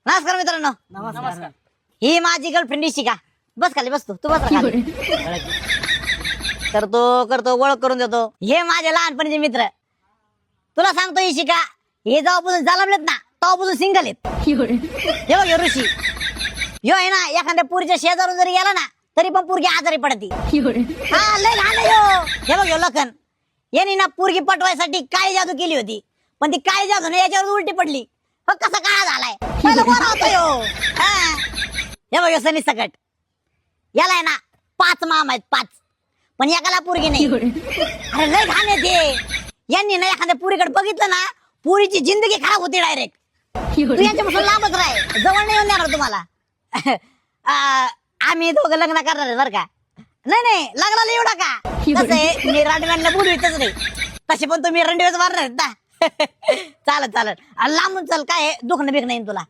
नमस्कार मित्रांनो. नमस्कार. ही माझी गर्लफ्रेंड इशिका. बस खाली बस तू बस खाली. करतो ओळख करून देतो. हे माझे लहानपणीचे मित्र. तुला सांगतो इशिका, हे जेव्हापासून जलमलेत ना तेव्हापासून सिंगल आहेत. हे बघ ह्यो ऋषी, ह्यो आहे ना एखाद्या पुरीच्या शेजारून जरी गेला ना तरी पण पुरगी आजारी पडती. हा लय लहान आहे ह्यो. हे बघ ह्यो लखन, यांनी ना पुरगी पटवायसाठी काय जादू केली होती, पण ती काय जादू ना याच्यावर उलटी पडली. हो कसा काळा झालाय. पहिलं गोरा होता ह्यो. हा. हे बघ ह्यो सनी सकट, याला आहे ना 5 मामा आहेत 5, पण एकाला पुरगी नाही. अरे लय घाण येते. यांनी ना एखाद्या पुरीकडे बघितलं ना पुरीची जिंदगी खराब होती डायरेक्ट. तू यांच्यापासून लांबच राह, जवळ नाही येऊन देणार तुम्हाला. आम्ही दोघं लग्न करणार आहे बरं का. नाही लग्नाला येऊ नका. कसं आहे मी रांडव्यांना बोलवितच नाही, तसे पण तुम्ही रंडवेच मारणार आहेत ना. चालत लांबून चल, काय दुखणं बिखणं येईन तुला.